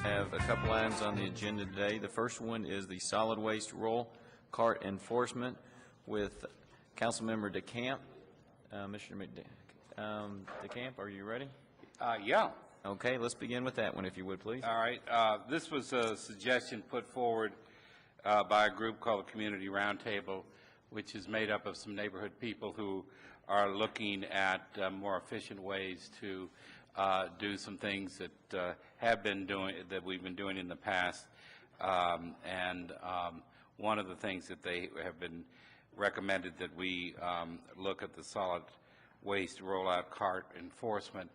have a couple items on the agenda today. The first one is the solid waste roll cart enforcement with Councilmember DeCamp. Mr. DeCamp, are you ready? Yeah. Okay, let's begin with that one, if you would, please. All right. This was a suggestion put forward by a group called the Community Roundtable, which is made up of some neighborhood people who are looking at more efficient ways to do some things that we've been doing in the past. One of the things that they have been recommended that we look at the solid waste rollout cart enforcement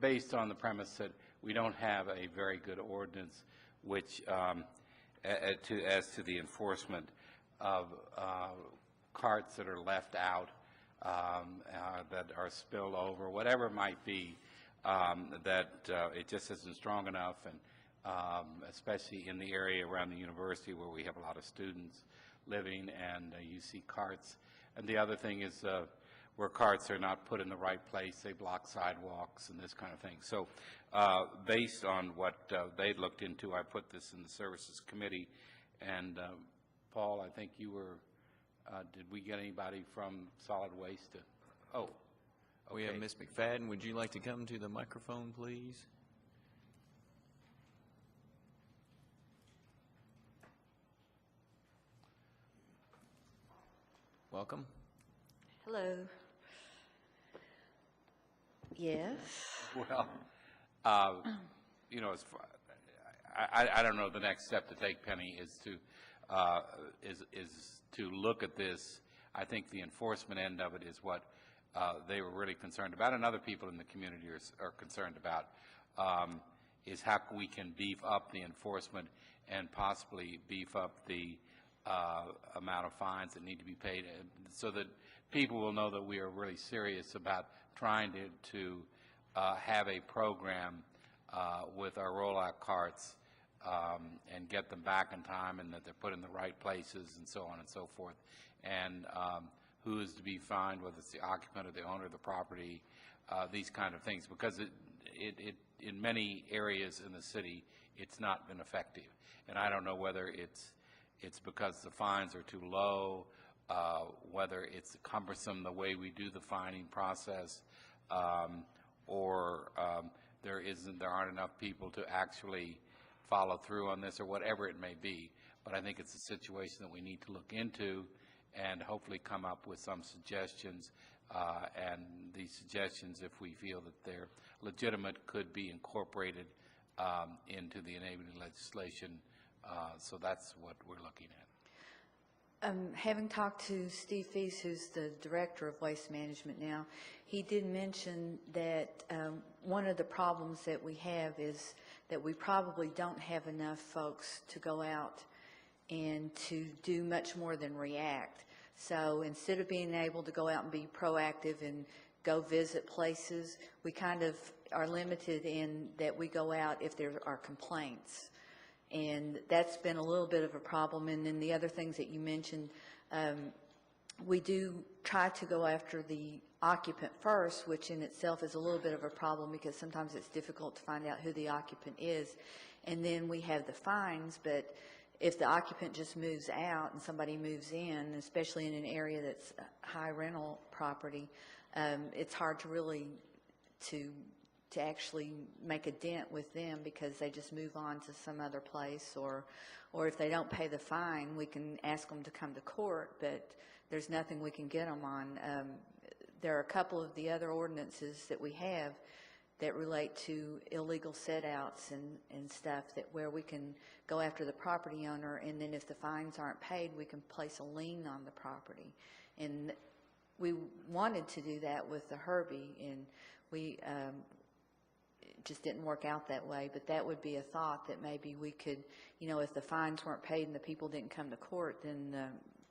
based on the premise that we don't have a very good ordinance which as to the enforcement of carts that are left out, that are spilled over, whatever it might be, that it just isn't strong enough, and especially in the area around the university where we have a lot of students living, and you see carts. And the other thing is where carts are not put in the right place, they block sidewalks and this kind of thing. So based on what they looked into, I put this in the Services Committee. And Paul, I think you were, did we get anybody from solid waste to, oh. Okay. We have Ms. McFadden. Would you like to come to the microphone, please? Welcome. Hello. Yes. Well, you know, I don't know the next step to take, Penny, is to look at this. I think the enforcement end of it is what they were really concerned about, and other people in the community are concerned about, is how we can beef up the enforcement and possibly beef up the amount of fines that need to be paid, so that people will know that we are really serious about trying to have a program with our rollout carts and get them back in time, and that they're put in the right places and so on and so forth. And who is to be fined, whether it's the occupant or the owner of the property, these kind of things, because in many areas in the city it's not been effective. And I don't know whether it's because the fines are too low, whether it's cumbersome the way we do the fining process, or there aren't enough people to actually follow through on this, or whatever it may be. But I think it's a situation that we need to look into and hopefully come up with some suggestions, and these suggestions, if we feel that they're legitimate, could be incorporated into the enabling legislation. So that's what we're looking at. Having talked to Steve Feast, who's the Director of Waste Management now, he did mention that one of the problems that we have is that we probably don't have enough folks to go out and to do much more than react. So instead of being able to go out and be proactive and go visit places, we kind of are limited in that we go out if there are complaints. And that's been a little bit of a problem. And then the other things that you mentioned, we do try to go after the occupant first, which in itself is a little bit of a problem because sometimes it's difficult to find out who the occupant is. And then we have the fines, but if the occupant just moves out and somebody moves in, especially in an area that's high rental property, it's hard to really to actually make a dent with them because they just move on to some other place, or if they don't pay the fine, we can ask them to come to court, but there's nothing we can get them on. There are a couple of the other ordinances that we have that relate to illegal set-outs and stuff where we can go after the property owner, and then if the fines aren't paid, we can place a lien on the property. And we wanted to do that with the Herbie, and we it just didn't work out that way, but that would be a thought that maybe we could, you know, if the fines weren't paid and the people didn't come to court, then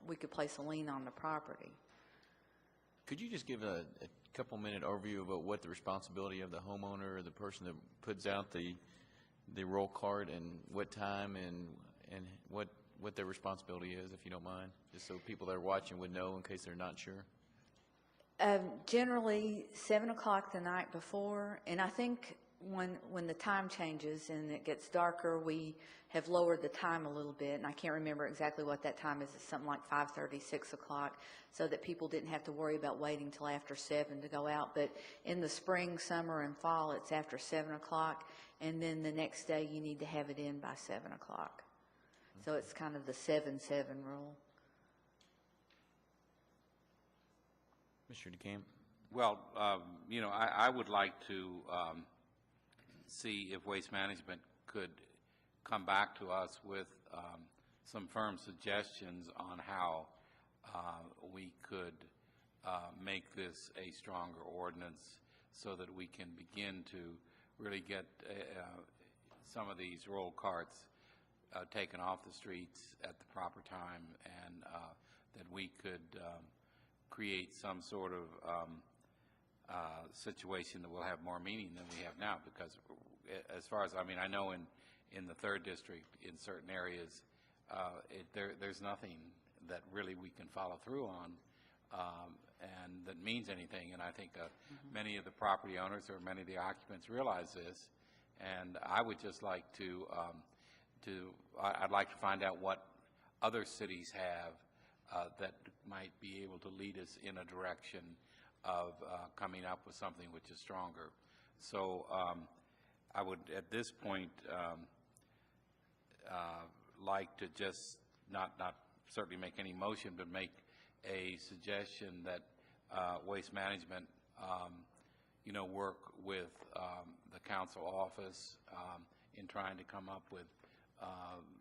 we could place a lien on the property. Could you just give a couple-minute overview about what the responsibility of the homeowner or the person that puts out the roll cart, and what time and what their responsibility is, if you don't mind, just so people that are watching would know in case they're not sure? Generally 7 o'clock the night before, and I think when the time changes and it gets darker, we have lowered the time a little bit, and I can't remember exactly what that time is. It's something like 5:30, 6 o'clock, so that people didn't have to worry about waiting till after 7 to go out. But in the spring, summer, and fall, it's after 7 o'clock, and then the next day you need to have it in by 7 o'clock. So it's kind of the 7-7 rule. Mr. DeCamp? Well, you know, I would like to see if Waste Management could come back to us with some firm suggestions on how we could make this a stronger ordinance so that we can begin to really get some of these roll carts taken off the streets at the proper time, and that we could create some sort of situation that will have more meaning than we have now. Because as far as, I mean, I know in the 3rd District, in certain areas, there's nothing that really we can follow through on and that means anything. And I think many of the property owners or many of the occupants realize this. And I would just like I'd like to find out what other cities have that might be able to lead us in a direction of coming up with something which is stronger. So I would, at this point, like to just not certainly make any motion, but make a suggestion that Waste Management, you know, work with the council office in trying to come up with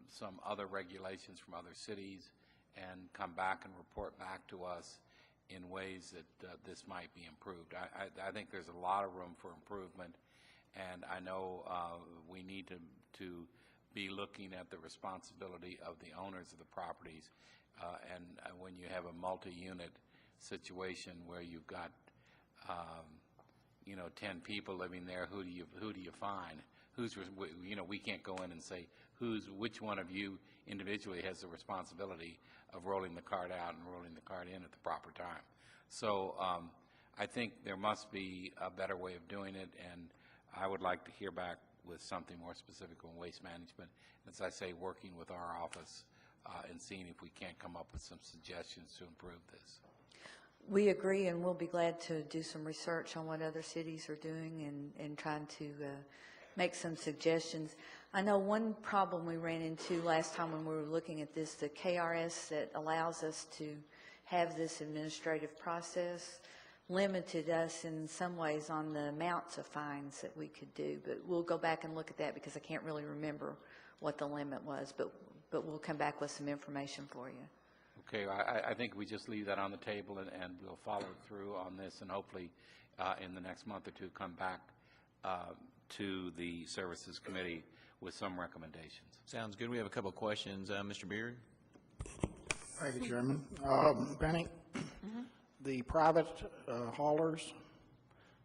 some other regulations from other cities and come back and report back to us in ways that this might be improved. I think there's a lot of room for improvement, and I know we need to be looking at the responsibility of the owners of the properties. And when you have a multi-unit situation where you've got, you know, 10 people living there, who do you find? You know, we can't go in and say which one of you individually has the responsibility of rolling the cart out and rolling the cart in at the proper time. So I think there must be a better way of doing it, and I would like to hear back with something more specific on Waste Management. As I say, working with our office and seeing if we can't come up with some suggestions to improve this. We agree, and we'll be glad to do some research on what other cities are doing and trying to make some suggestions. I know one problem we ran into last time when we were looking at this, the KRS that allows us to have this administrative process limited us in some ways on the amounts of fines that we could do. But we'll go back and look at that because I can't really remember what the limit was. But we'll come back with some information for you. Okay, I think we just leave that on the table, and we'll follow through on this, and hopefully in the next month or two come back to the Services Committee with some recommendations. Sounds good. We have a couple of questions. Mr. Beard? Thank you, Chairman. Penny, the private haulers,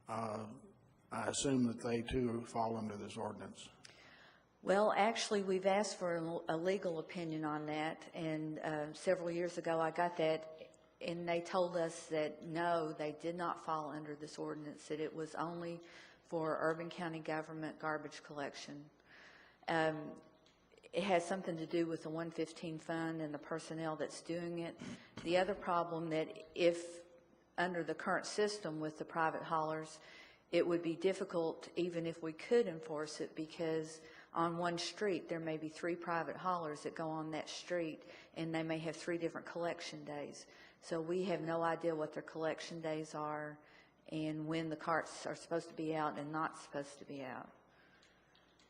I assume that they too fall under this ordinance. Well, actually, we've asked for a legal opinion on that, and several years ago I got that, and they told us that no, they did not fall under this ordinance, that it was only for urban county government garbage collection. It has something to do with the 115 fund and the personnel that's doing it. The other problem that if under the current system with the private haulers, it would be difficult even if we could enforce it, because on one street there may be 3 private haulers that go on that street, and they may have 3 different collection days. So we have no idea what their collection days are and when the carts are supposed to be out and not supposed to be out.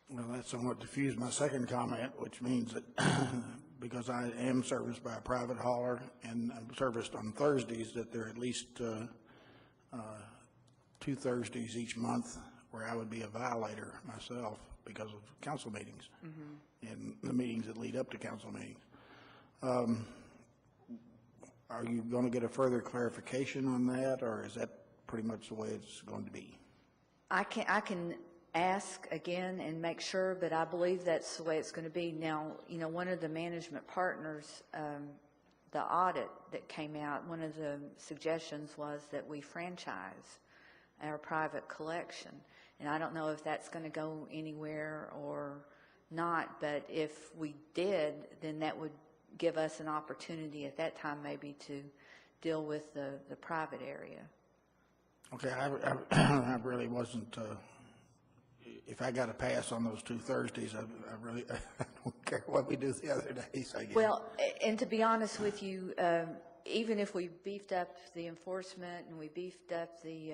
Well, that somewhat diffused my second comment, which means that because I am serviced by a private hauler and I'm serviced on Thursdays, that there are at least 2 Thursdays each month where I would be a violator myself because of council meetings and the meetings that lead up to council meetings. Are you going to get a further clarification on that, or is that pretty much the way it's going to be? I can ask again and make sure, but I believe that's the way it's going to be. Now, you know, one of the management partners, the audit that came out, one of the suggestions was that we franchise our private collection. And I don't know if that's going to go anywhere or not, but if we did, then that would give us an opportunity at that time maybe to deal with the private area. Okay, I really wasn't, if I got a pass on those 2 Thursdays, I really, I don't care what we do the other days, I guess. Well, and to be honest with you, even if we beefed up the enforcement and we beefed up the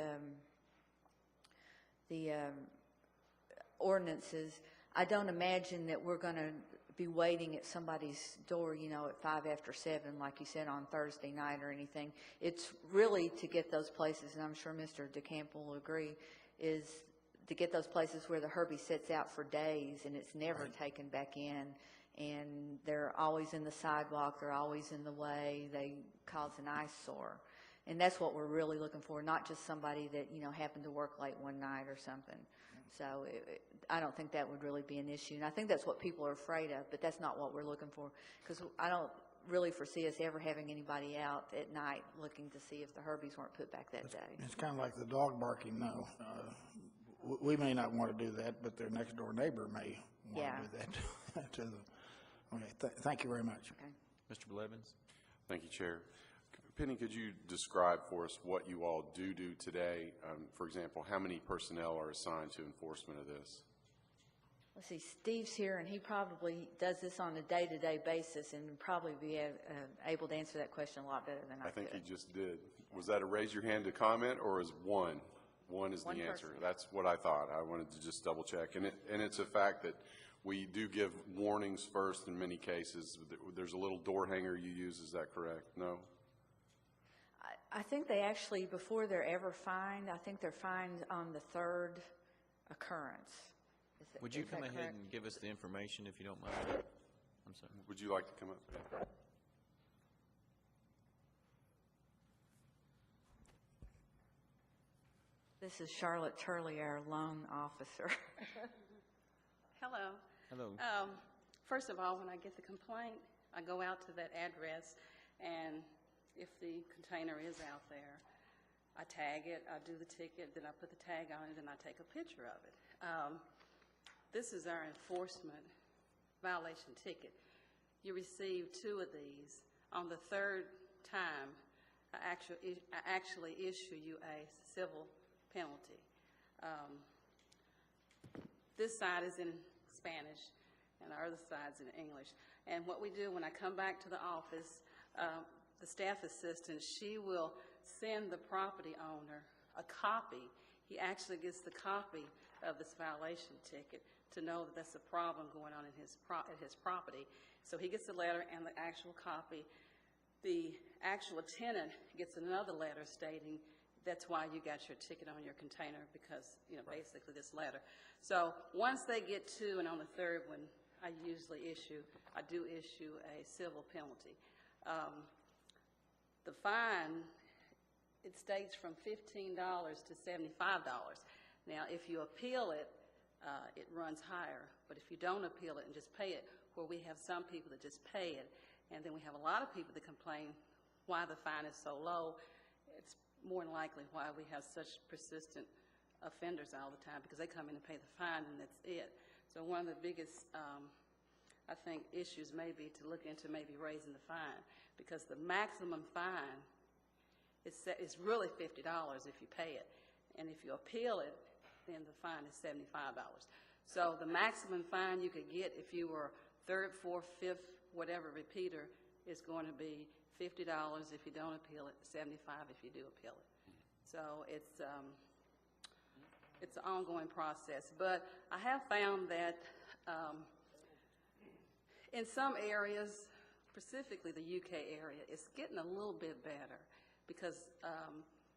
ordinances, I don't imagine that we're going to be waiting at somebody's door, you know, at 5 after 7, like you said, on Thursday night or anything. It's really to get those places, and I'm sure Mr. DeCamp will agree, is to get those places where the Herbie sits out for days and it's never taken back in, and they're always in the sidewalk, they're always in the way, they cause an eyesore. And that's what we're really looking for, not just somebody that, you know, happened to work late one night or something. So I don't think that would really be an issue. And I think that's what people are afraid of, but that's not what we're looking for, because I don't really foresee us ever having anybody out at night looking to see if the Herbies weren't put back that day. It's kind of like the dog barking, no. We may not want to do that, but their next door neighbor may want to do that to them. Okay, thank you very much. Okay. Mr. Blevins? Thank you, Chair. Penny, could you describe for us what you all do today? For example, how many personnel are assigned to enforcement of this? Let's see, Steve's here, and he probably does this on a day-to-day basis and would probably be able to answer that question a lot better than I could. I think he just did. Was that a raise your hand to comment, or is one? One is the One answer. person. That's what I thought. I wanted to just double check. And it's a fact that we do give warnings first in many cases. There's a little door hanger you use, is that correct? No? I think they actually, before they're ever fined, I think they're fined on the 3rd occurrence. Would you is that come ahead correct? and give us the information if you don't mind? I'm sorry. Would you like to come up? This is Charlotte Turley, our loan officer. Hello. Hello. First of all, when I get the complaint, I go out to that address, and if the container is out there, I tag it, I do the ticket, then I put the tag on it, and I take a picture of it. This is our enforcement violation ticket. You receive 2 of these. On the 3rd time, I actually issue you a civil penalty. This side is in Spanish, and our other side's in English. And what we do when I come back to the office, the staff assistant, she will send the property owner a copy. He actually gets the copy of this violation ticket to know that that's a problem going on at his property. So he gets the letter and the actual copy. The actual tenant gets another letter stating that's why you got your ticket on your container, because, you know, basically this letter. So once they get 2, and on the 3rd one, I do issue a civil penalty. The fine, it states from $15 to $75. Now, if you appeal it, it runs higher. But if you don't appeal it and just pay it, where we have some people that just pay it, and then we have a lot of people that complain why the fine is so low, it's more than likely why we have such persistent offenders all the time, because they come in and pay the fine and that's it. So one of the biggest, I think, issues may be to look into maybe raising the fine, because the maximum fine is really $50 if you pay it. And if you appeal it, then the fine is $75. So the maximum fine you could get if you were 3rd, 4th, 5th, whatever repeater is going to be $50 if you don't appeal it, $75 if you do appeal it. So it's an ongoing process. But I have found that in some areas, specifically the UK area, it's getting a little bit better, because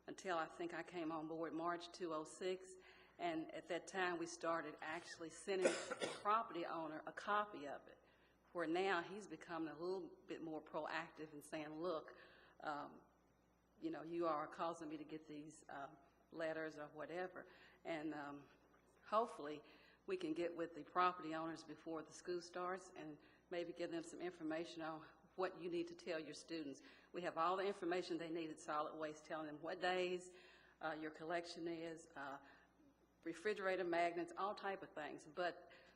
until I think I came on board March 2006, and at that time we started actually sending the property owner a copy of it, where now he's becoming a little bit more proactive and saying, look, you know, you are causing me to get these letters or whatever. And hopefully we can get with the property owners before the school starts and maybe give them some information on what you need to tell your students. We have all the information they need at Solid Waste, telling them what days your collection is, refrigerator magnets, all type of things. But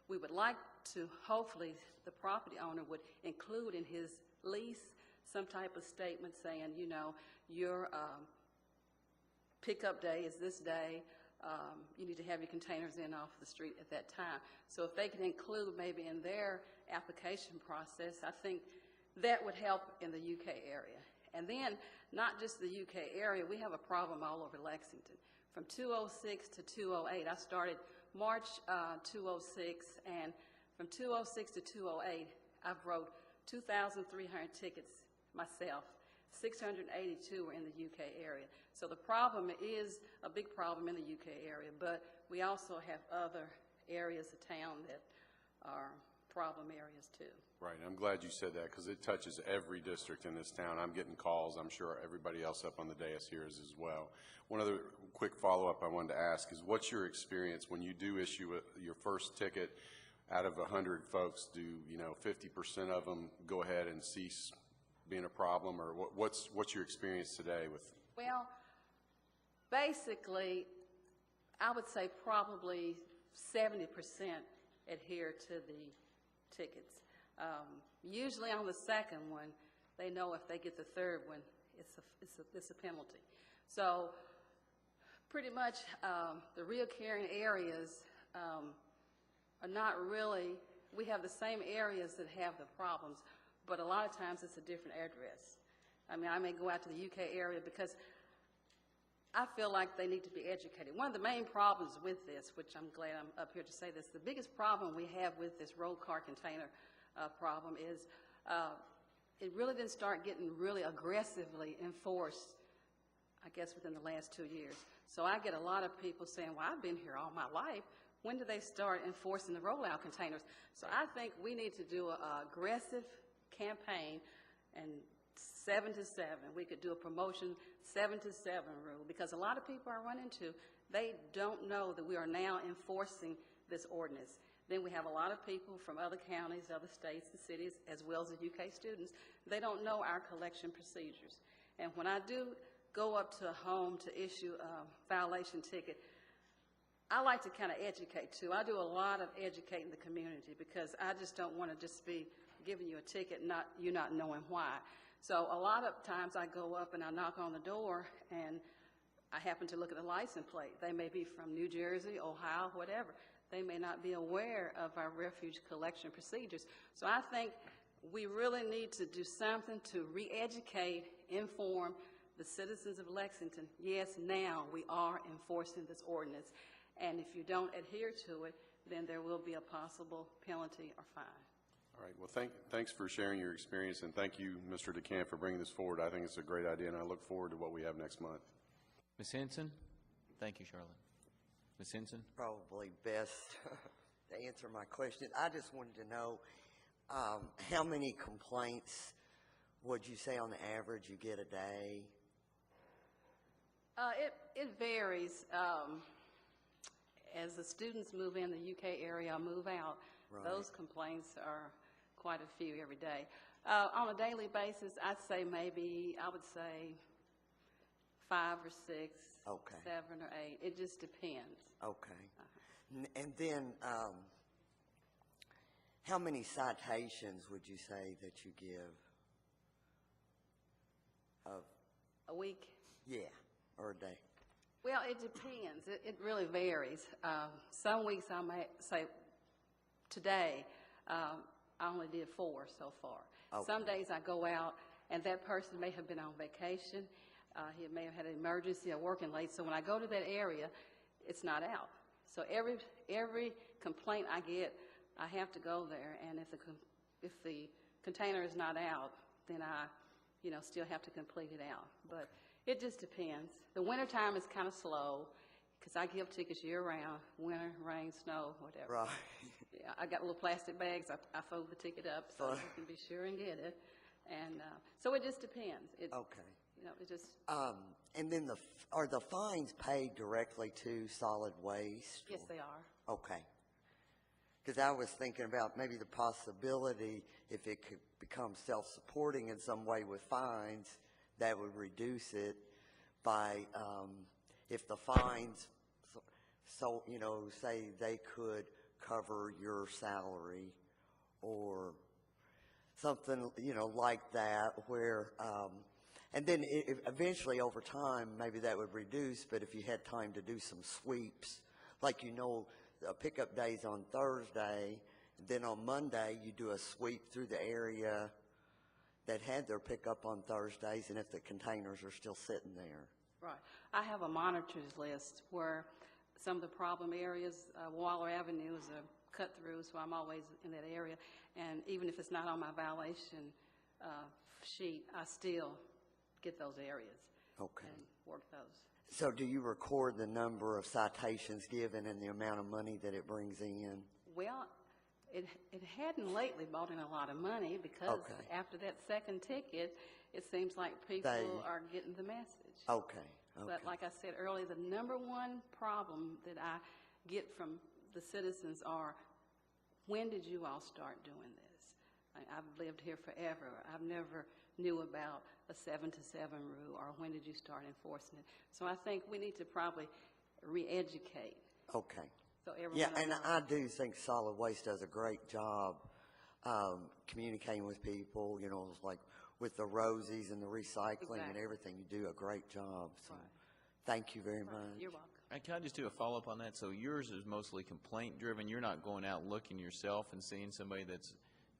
we would like to, hopefully, the property owner would include in his lease some type of statement saying, you know, your pickup day is this day. You need to have your containers in off the street at that time. So if they can include maybe in their application process, I think that would help in the UK area. And then, not just the UK area, we have a problem all over Lexington. From 206 to 208, I started March 206, and from 206 to 208, I've wrote 2,300 tickets myself. 682 were in the UK area. So the problem is a big problem in the UK area, but we also have other areas of town that are problem areas too. Right, I'm glad you said that, because it touches every district in this town. I'm getting calls, I'm sure everybody else up on the dais here is as well. One other quick follow-up I wanted to ask is, what's your experience when you do issue your first ticket? Out of 100 folks, do 50% of them go ahead and cease being a problem, or what's your experience today with? Well, basically, I would say probably 70% adhere to the tickets. Usually on the second one, they know if they get the third one, it's a penalty. So pretty much the reoccurring areas are not really, we have the same areas that have the problems, but a lot of times it's a different address. I mean, I may go out to the UK area because I feel like they need to be educated. One of the main problems with this, which I'm glad I'm up here to say this, the biggest problem we have with this roll car container problem is it really didn't start getting really aggressively enforced, I guess, within the last 2 years. So I get a lot of people saying, well, I've been here all my life. When do they start enforcing the rollout containers? So I think we need to do an aggressive campaign, and 7 to 7. We could do a promotion 7 to 7 rule, because a lot of people I run into, they don't know that we are now enforcing this ordinance. Then we have a lot of people from other counties, other states and cities, as well as the UK students. They don't know our collection procedures. And when I do go up to a home to issue a violation ticket, I like to kind of educate too. I do a lot of educating the community, because I just don't want to just be giving you a ticket, you not knowing why. So a lot of times I go up and I knock on the door, and I happen to look at the license plate. They may be from New Jersey, Ohio, whatever. They may not be aware of our refuge collection procedures. So I think we really need to do something to re-educate, inform the citizens of Lexington. Yes, now we are enforcing this ordinance, and if you don't adhere to it, then there will be a possible penalty or fine. All right, well, thanks for sharing your experience, and thank you, Mr. DeCamp, for bringing this forward. I think it's a great idea, and I look forward to what we have next month. Ms. Henson? Thank you, Charlotte. Ms. Henson? Probably best to answer my question. I just wanted to know how many complaints would you say on the average you get a day? It varies. As the students move in, the UK area move out, Right. Those complaints are quite a few every day. On a daily basis, I'd say maybe, I would say 5 or 6, Okay. 7 or 8. It just depends. Okay. And then how many citations would you say that you give? A week? Yeah, or a day? Well, it depends. It really varies. Some weeks I may say, today, I only did 4 so far. Okay. Some days I go out, and that person may have been on vacation. He may have had an emergency or working late. So when I go to that area, it's not out. So every complaint I get, I have to go there. And if the container is not out, then I, still have to complete it out. But it just depends. The wintertime is kind of slow, because I give tickets year-round, winter, rain, snow, whatever. Right. Yeah, I got little plastic bags. I fold the ticket up so you can be sure and get it. And so it just depends. Okay. It just... And then are the fines paid directly to solid waste? Yes, they are. Okay. Because I was thinking about maybe the possibility, if it could become self-supporting in some way with fines, that would reduce it by, if the fines so, say they could cover your salary or something, like that, where, and then eventually over time, maybe that would reduce, but if you had time to do some sweeps, like, pickup days on Thursday, and then on Monday, you do a sweep through the area that had their pickup on Thursdays, and if the containers are still sitting there. Right. I have a monitors list where some of the problem areas, Waller Avenue is a cut-through, so I'm always in that area. And even if it's not on my violation sheet, I still get those areas. Okay. And work those. So do you record the number of citations given and the amount of money that it brings in? Well, it hadn't lately brought in a lot of money because Okay. after that second ticket, it seems like people are getting the message. Okay. But like I said earlier, the number one problem that I get from the citizens are, when did you all start doing this? I've lived here forever. I've never knew about a 7-to-7 rule, or when did you start enforcing it? So I think we need to probably re-educate. Okay. So everyone Yeah, and knows. I do think solid waste does a great job communicating with people, like with the Rosies and the recycling and Exactly. everything. You do a great job. So Right. thank you very much. You're welcome. And can I just do a follow-up on that? So yours is mostly complaint-driven. You're not going out looking yourself and seeing somebody that's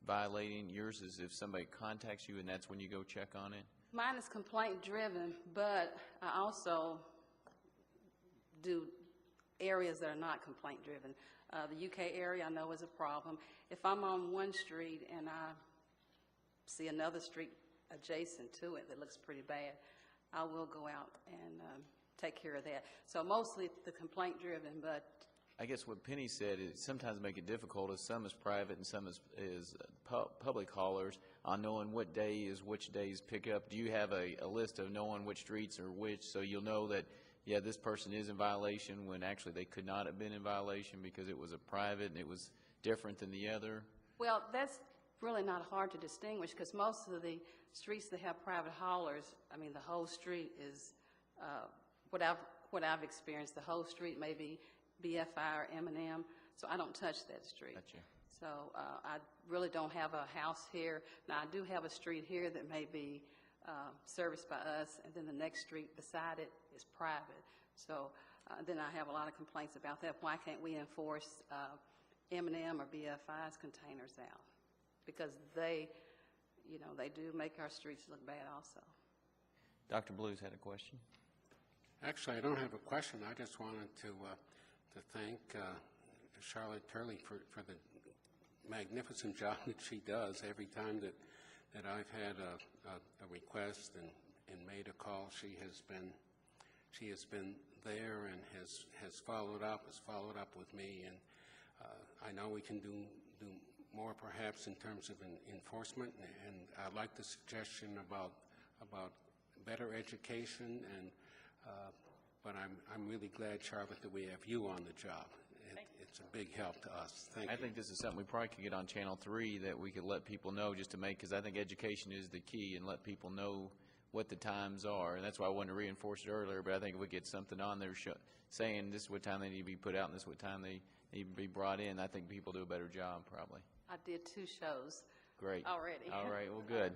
violating. Yours is if somebody contacts you and that's when you go check on it? Mine is complaint-driven, but I also do areas that are not complaint-driven. The UK area I know is a problem. If I'm on one street and I see another street adjacent to it that looks pretty bad, I will go out and take care of that. So mostly the complaint-driven, but I guess what Penny said is sometimes make it difficult is some is private and some is public haulers on knowing what day is which day's pickup. Do you have a list of knowing which streets are which, so you'll know that, yeah, this person is in violation when actually they could not have been in violation because it was a private and it was different than the other? well, that's really not hard to distinguish because most of the streets that have private haulers, I mean, the whole street is, what I've experienced, the whole street may be BFI or M&M, so I don't touch that street. Gotcha. So I really don't have a house here. Now, I do have a street here that may be serviced by us, and then the next street beside it is private. So then I have a lot of complaints about that. Why can't we enforce M&M or BFI's containers out? Because they do make our streets look bad also. Dr. Blues had a question. Actually, I don't have a question. I just wanted to thank Charlotte Turley for the magnificent job that she does. Every time that I've had a request and made a call, she has been there and has followed up with me. And I know we can do more perhaps in terms of enforcement. And I like the suggestion about better education and. But I'm really glad, Charlotte, that we have you on the job. It's a big help to us. Thank you. I think this is something we probably could get on Channel 3 that we could let people know just to make, because I think education is the key and let people know what the times are. And that's why I wanted to reinforce it earlier, but I think if we get something on there saying this is what time they need to be put out and this is what time they need to be brought in, I think people do a better job probably. I did 2 shows. Great. Already. All right, well, good.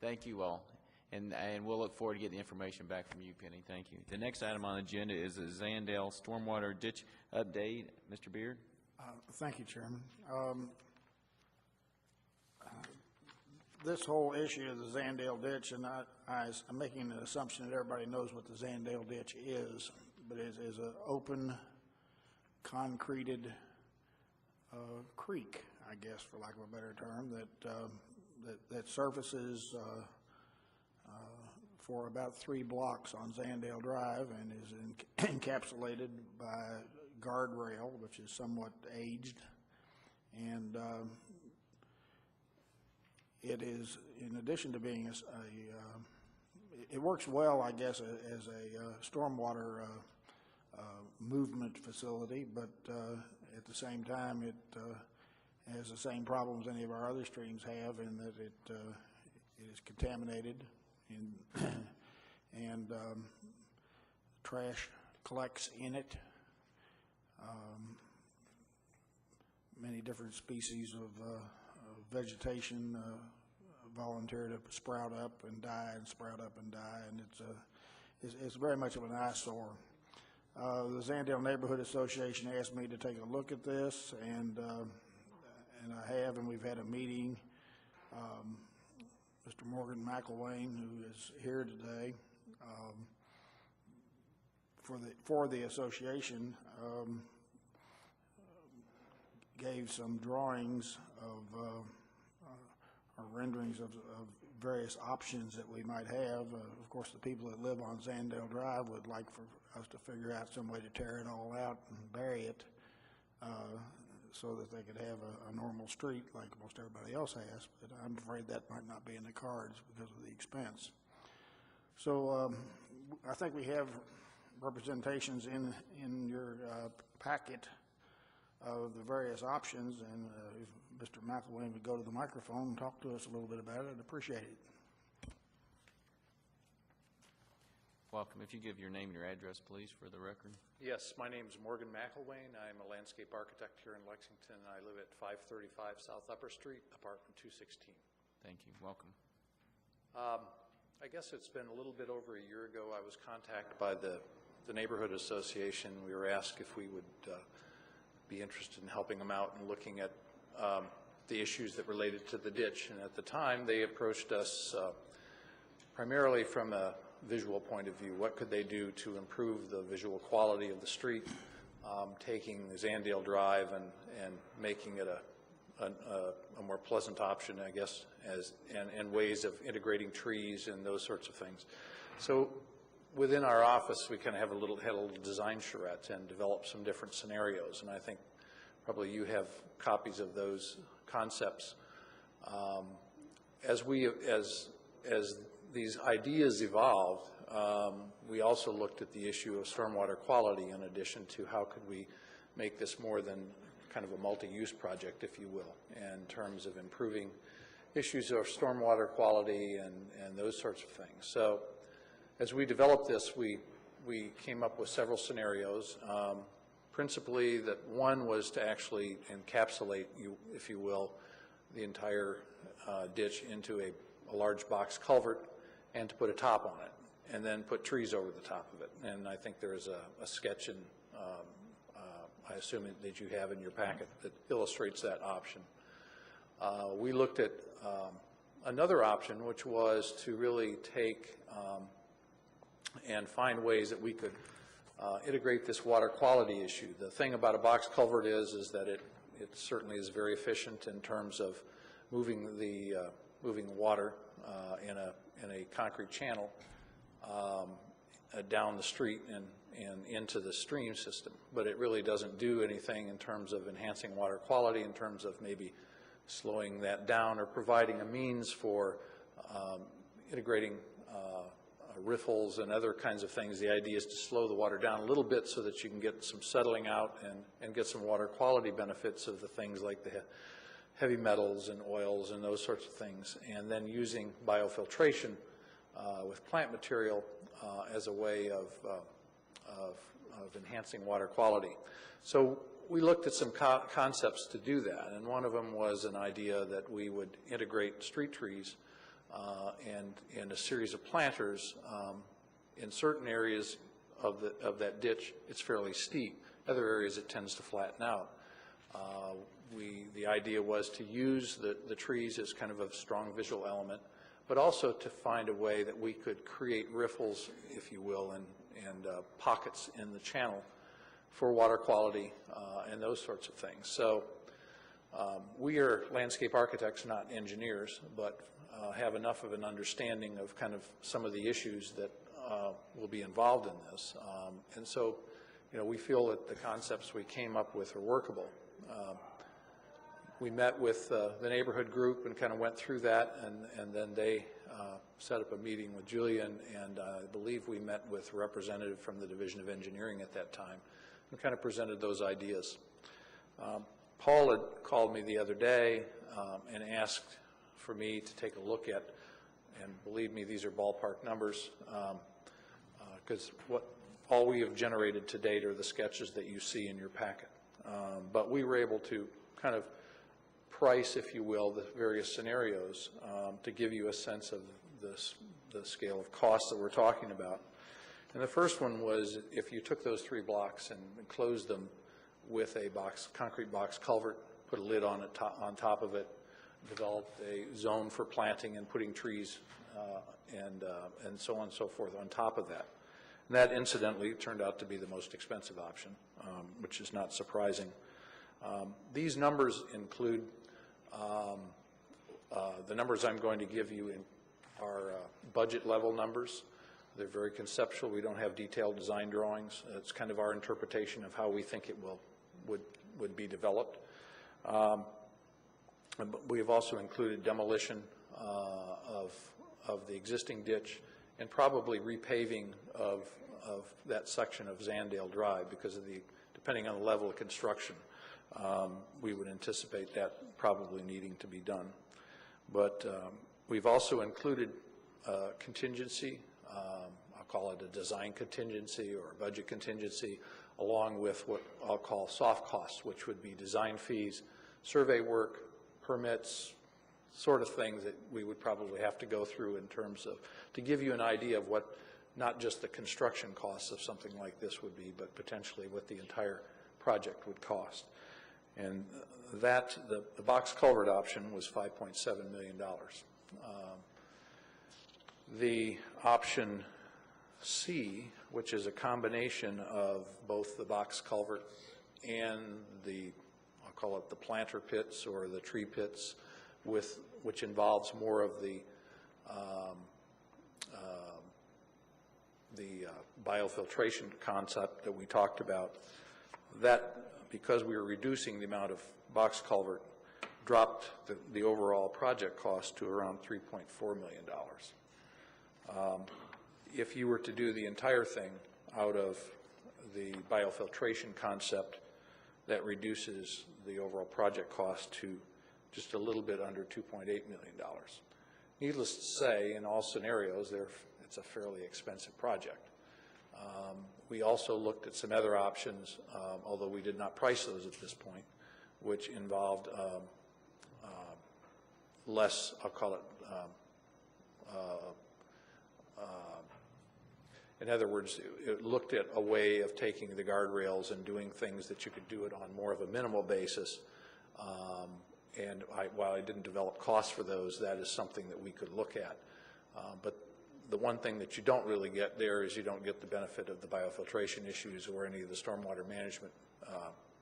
Thank you all. And we'll look forward to getting the information back from you, Penny. Thank you. The next item on the agenda is a Zandale Stormwater Ditch Update. Mr. Beard? Thank you, Chairman. This whole issue of the Zandale ditch, and I'm making an assumption that everybody knows what the Zandale ditch is, but it is an open, concreted creek, I guess, for lack of a better term, that surfaces for about 3 blocks on Zandale Drive and is encapsulated by guardrail, which is somewhat aged. And it is, in addition to being it works well, I guess, as a stormwater movement facility, but at the same time, it has the same problems any of our other streams have in that it is contaminated and trash collects in it. Many different species of vegetation volunteer to sprout up and die and sprout up and die, and it's very much of an eyesore. The Zandale Neighborhood Association asked me to take a look at this, and I have, and we've had a meeting. Mr. Morgan McElwain, who is here today, for the association, gave some drawings of or renderings of various options that we might have. Of course, the people that live on Zandale Drive would like for us to figure out some way to tear it all out and bury it so that they could have a normal street like most everybody else has. But I'm afraid that might not be in the cards because of the expense. So I think we have representations in your packet of the various options, and if Mr. McElwain would go to the microphone and talk to us a little bit about it, I'd appreciate it. Welcome. If you give your name and your address, please, for the record. Yes, my name is Morgan McElwain. I'm a landscape architect here in Lexington. I live at 535 South Upper Street, apartment 216. Thank you. Welcome. I guess it's been a little bit over a year ago. I was contacted by the neighborhood association. We were asked if we would be interested in helping them out and looking at the issues that related to the ditch. And at the time, they approached us primarily from a visual point of view. What could they do to improve the visual quality of the street, taking Zandale Drive and making it a more pleasant option, I guess, and ways of integrating trees and those sorts of things. So within our office, we kind of had a little design charrette and developed some different scenarios, and I think probably you have copies of those concepts. As these ideas evolved, we also looked at the issue of stormwater quality in addition to how could we make this more than kind of a multi-use project, if you will, in terms of improving issues of stormwater quality and those sorts of things. So as we developed this, we came up with several scenarios. Principally, that one was to actually encapsulate, if you will, the entire ditch into a large box culvert and to put a top on it, and then put trees over the top of it. And I think there is a sketch, and I assume that you have in your packet, that illustrates that option. We looked at another option, which was to really take and find ways that we could integrate this water quality issue. The thing about a box culvert is that it certainly is very efficient in terms of moving the water in a concrete channel down the street and into the stream system, but it really doesn't do anything in terms of enhancing water quality, in terms of maybe slowing that down or providing a means for integrating riffles and other kinds of things. The idea is to slow the water down a little bit so that you can get some settling out and get some water quality benefits of the things like the heavy metals and oils and those sorts of things, and then using biofiltration with plant material as a way of enhancing water quality. So we looked at some concepts to do that, and one of them was an idea that we would integrate street trees and a series of planters. In certain areas of that ditch, it's fairly steep. Other areas, it tends to flatten out. The idea was to use the trees as kind of a strong visual element, but also to find a way that we could create riffles, if you will, and pockets in the channel for water quality and those sorts of things. So we are landscape architects, not engineers, but have enough of an understanding of kind of some of the issues that will be involved in this. And so, we feel that the concepts we came up with are workable. We met with the neighborhood group and kind of went through that, and then they set up a meeting with Julian, and I believe we met with a representative from the Division of Engineering at that time and kind of presented those ideas. Paul had called me the other day and asked for me to take a look at, and believe me, these are ballpark numbers, because what all we have generated to date are the sketches that you see in your packet. But we were able to kind of price, if you will, the various scenarios to give you a sense of the scale of costs that we're talking about. And the first one was if you took those 3 blocks and closed them with a concrete box culvert, put a lid on it on top of it, developed a zone for planting and putting trees and so on and so forth on top of that. And that incidentally turned out to be the most expensive option, which is not surprising. These numbers include the numbers I'm going to give you are budget level numbers. They're very conceptual. We don't have detailed design drawings. It's kind of our interpretation of how we think it would be developed. We have also included demolition of the existing ditch and probably repaving of that section of Zandale Drive because of depending on the level of construction, we would anticipate that probably needing to be done. But we've also included contingency, I'll call it a design contingency or a budget contingency, along with what I'll call soft costs, which would be design fees, survey work, permits, sort of things that we would probably have to go through in terms of, to give you an idea of what not just the construction costs of something like this would be, but potentially what the entire project would cost. And that, the box culvert option was $5.7 million. The option C, which is a combination of both the box culvert and I'll call it the planter pits or the tree pits, which involves more of the biofiltration concept that we talked about. That, because we were reducing the amount of box culvert, dropped the overall project cost to around $3.4 million. If you were to do the entire thing out of the biofiltration concept, that reduces the overall project cost to just a little bit under $2.8 million. Needless to say, in all scenarios, it's a fairly expensive project. We also looked at some other options, although we did not price those at this point, which involved less, I'll call it, in other words, it looked at a way of taking the guardrails and doing things that you could do it on more of a minimal basis. And while I didn't develop costs for those, that is something that we could look at. But the one thing that you don't really get there is you don't get the benefit of the biofiltration issues or any of the stormwater management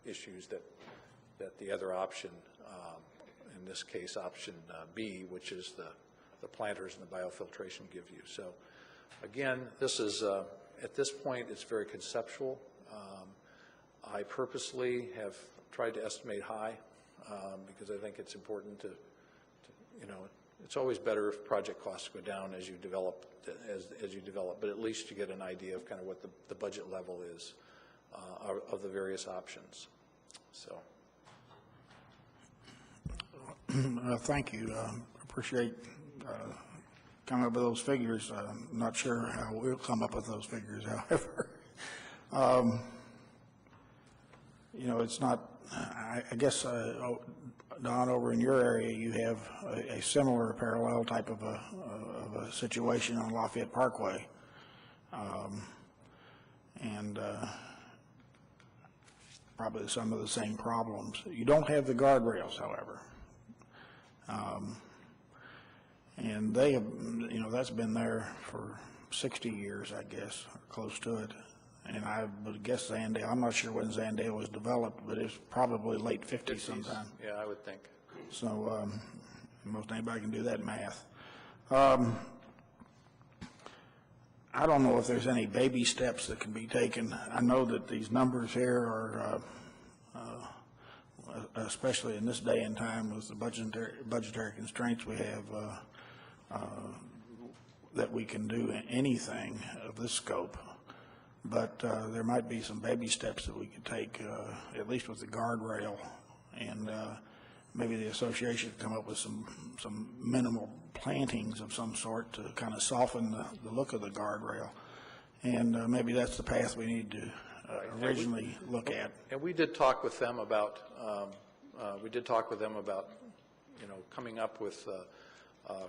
issues that the other option, in this case option B, which is the planters and the biofiltration give you. So again, this is, at this point, it's very conceptual. I purposely have tried to estimate high because I think it's important to, you know, it's always better if project costs go down as you develop, but at least you get an idea of kind of what the budget level is of the various options. So. Thank you. Appreciate coming up with those figures. I'm not sure how we'll come up with those figures, however. You know, it's not, I guess, Don, over in your area, you have a similar parallel type of a situation on Lafayette Parkway. And probably some of the same problems. You don't have the guardrails, however. And they have, you know, that's been there for 60 years, I guess, or close to it. And I would guess Zandale, I'm not sure when Zandale was developed, but it's probably late 50s sometime. Yeah, I would think. So most anybody can do that math. I don't know if there's any baby steps that can be taken. I know that these numbers here are, especially in this day and time with the budgetary constraints we have, that we can do anything of this scope. But there might be some baby steps that we could take, at least with the guardrail, and maybe the association could come up with some minimal plantings of some sort to kind of soften the look of the guardrail. And maybe that's the path we need to originally look at. And we did talk with them about, you know, coming up with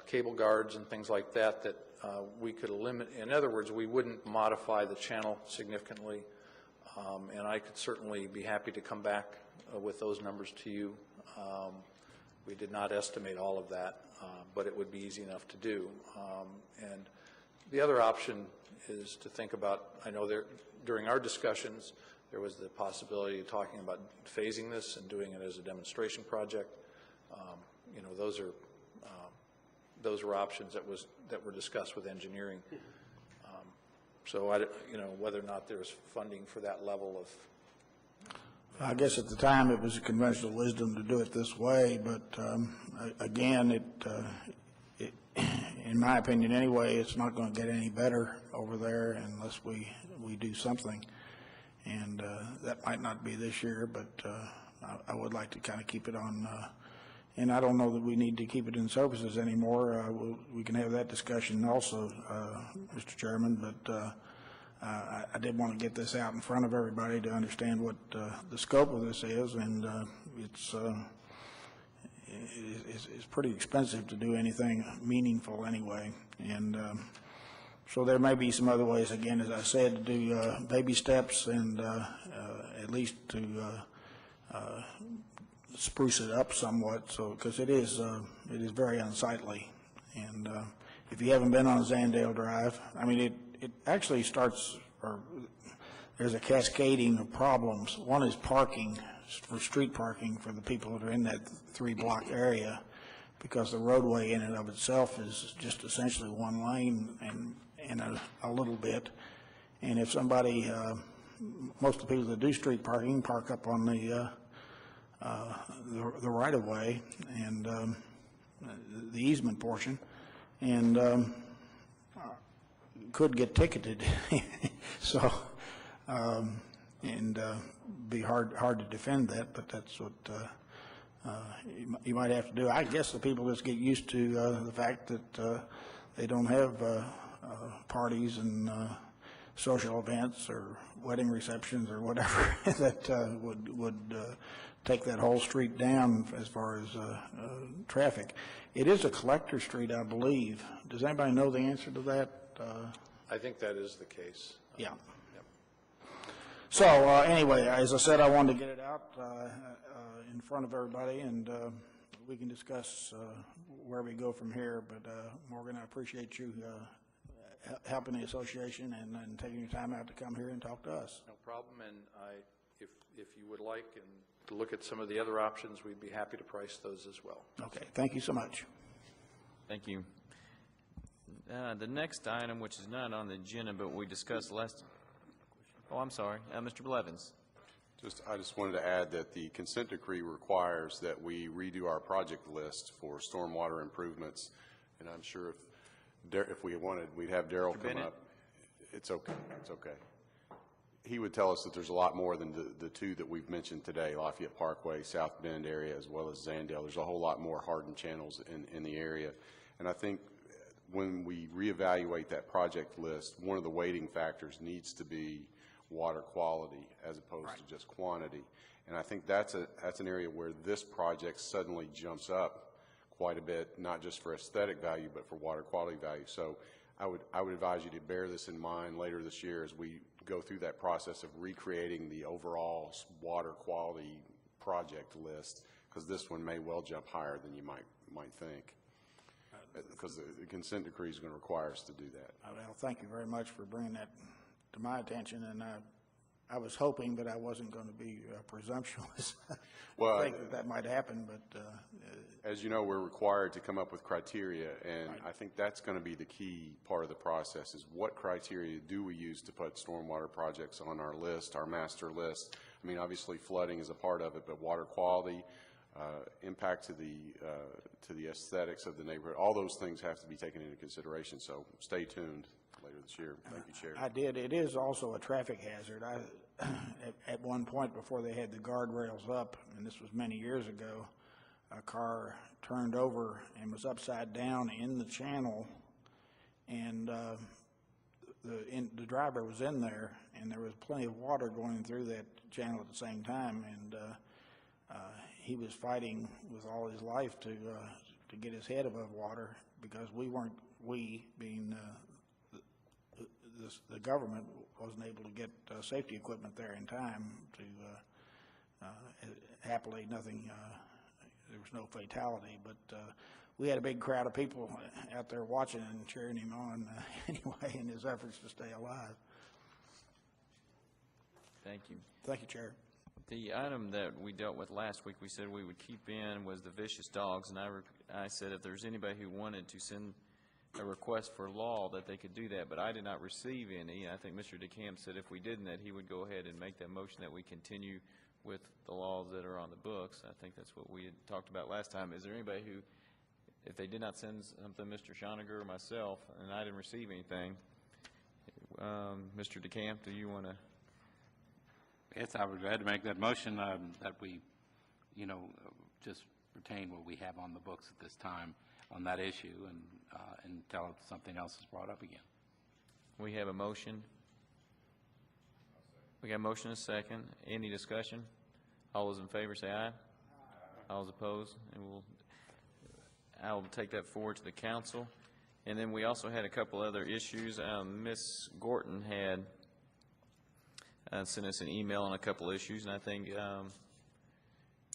cable guards and things like that, that we could eliminate. In other words, we wouldn't modify the channel significantly. And I could certainly be happy to come back with those numbers to you. We did not estimate all of that, but it would be easy enough to do. And the other option is to think about, I know during our discussions, there was the possibility of talking about phasing this and doing it as a demonstration project. You know, those were options that were discussed with engineering. So you know, whether or not there's funding for that level of. I guess at the time it was conventional wisdom to do it this way, but again, in my opinion anyway, it's not going to get any better over there unless we do something. And that might not be this year, but I would like to kind of keep it on. And I don't know that we need to keep it in services anymore. We can have that discussion also, Mr. Chairman, but I did want to get this out in front of everybody to understand what the scope of this is, and it's pretty expensive to do anything meaningful anyway. And so there may be some other ways, again, as I said, to do baby steps and at least to spruce it up somewhat, so because it is very unsightly. And if you haven't been on Zandale Drive, I mean, it actually starts, or there's a cascading of problems. One is parking, for street parking for the people that are in that 3-block area, because the roadway in and of itself is just essentially one lane and a little bit. And if somebody, most of the people that do street parking park up on the right-of-way and the easement portion, and could get ticketed. So, and be hard to defend that, but that's what you might have to do. I guess the people just get used to the fact that they don't have parties and social events or wedding receptions or whatever that would take that whole street down as far as traffic. It is a collector street, I believe. Does anybody know the answer to that? I think that is the case. Yeah. So anyway, as I said, I wanted to get it out in front of everybody, and we can discuss where we go from here. But Morgan, I appreciate you helping the association and taking your time out to come here and talk to us. No problem, and if you would like and to look at some of the other options, we'd be happy to price those as well. Okay, thank you so much. Thank you. The next item, which is not on the agenda, but we discussed last. Oh, I'm sorry, Mr. Blevins. I just wanted to add that the consent decree requires that we redo our project list for stormwater improvements, and I'm sure if we wanted, we'd have Darrell come Bennett? up. It's okay. It's okay. He would tell us that there's a lot more than the two that we've mentioned today, Lafayette Parkway, South Bend area, as well as Zandale. There's a whole lot more hardened channels in the area. And I think when we reevaluate that project list, one of the weighting factors needs to be water quality as opposed to just quantity. And I think that's an area where this project suddenly jumps up quite a bit, not just for aesthetic value, but for water quality value. So I would advise you to bear this in mind later this year as we go through that process of recreating the overall water quality project list, because this one may well jump higher than you might think, because the consent decree is going to require us to do that. Well, thank you very much for bringing that to my attention, and I was hoping, but I wasn't going to be presumptuous. Well, I think that might happen, but as you know, we're required to come up with criteria, and I think that's going to be the key part of the process, is what criteria do we use to put stormwater projects on our list, our master list. I mean, obviously flooding is a part of it, but water quality, impact to the aesthetics of the neighborhood, all those things have to be taken into consideration. So stay tuned later this year. Thank you, Chair. I did. It is also a traffic hazard. At one point before they had the guardrails up, and this was many years ago, a car turned over and was upside down in the channel, and the driver was in there, and there was plenty of water going through that channel at the same time, and he was fighting with all his life to get his head above water, because we being the government wasn't able to get safety equipment there in time to, happily nothing, there was no fatality, but we had a big crowd of people out there watching and cheering him on anyway in his efforts to stay alive. Thank you. Thank you, Chair. The item that we dealt with last week, we said we would keep in, was the vicious dogs, and I said if there's anybody who wanted to send a request for law that they could do that, but I did not receive any. I think Mr. DeCamp said if we didn't, that he would go ahead and make that motion that we continue with the laws that are on the books. I think that's what we had talked about last time. Is there anybody who, if they did not send something, Mr. Schoniger or myself, and I didn't receive anything, Mr. DeCamp, do you want to? Yes, I would be glad to make that motion, that we, just retain what we have on the books at this time on that issue, and until something else is brought up again. We have a motion. We got a motion and a second. Any discussion? All those in favor say aye. All those opposed? And I will take that forward to the council. And then we also had a couple other issues. Ms. Gorton had sent us an email on a couple issues, and I think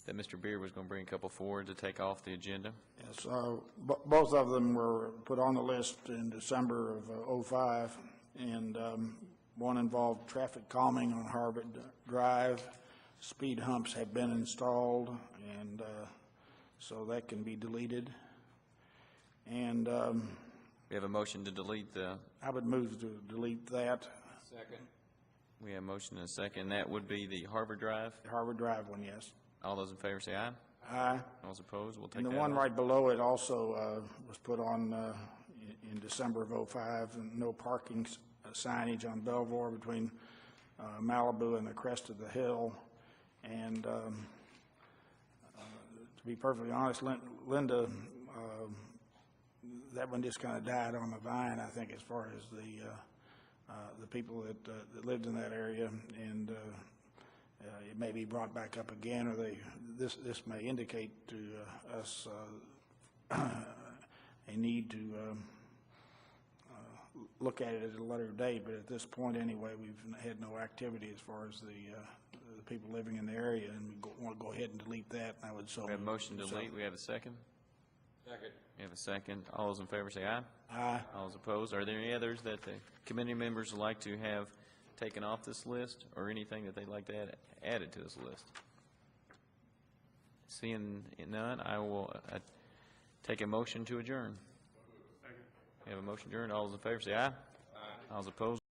that Mr. Beard was going to bring a couple forward to take off the agenda. Yes, both of them were put on the list in December of '05, and one involved traffic calming on Harvard Drive. Speed humps have been installed, and so that can be deleted. And we have a motion to delete the... I would move to delete that. Second. We have a motion and a second. That would be the Harvard Drive? The Harvard Drive one, yes. All those in favor say aye. Aye. All those opposed, we'll take And that the one off. right below it also was put on in December of '05, and no parking signage on Belvoir between Malibu and the crest of the hill. And to be perfectly honest, Linda, that one just kind of died on the vine, I think, as far as the people that lived in that area, and it may be brought back up again, or this may indicate to us a need to look at it at a later date. But at this point, anyway, we've had no activity as far as the people living in the area, and we want to go ahead and delete that. And I would so. We have a motion to delete. We have a second. Second. We have a second. All those in favor say aye. Aye. All those opposed. Are there any others that the committee members would like to have taken off this list, or anything that they'd like to add added to this list? Seeing none, I will take a motion to adjourn. Second. We have a motion to adjourn. All those in favor say aye. Aye. All those opposed.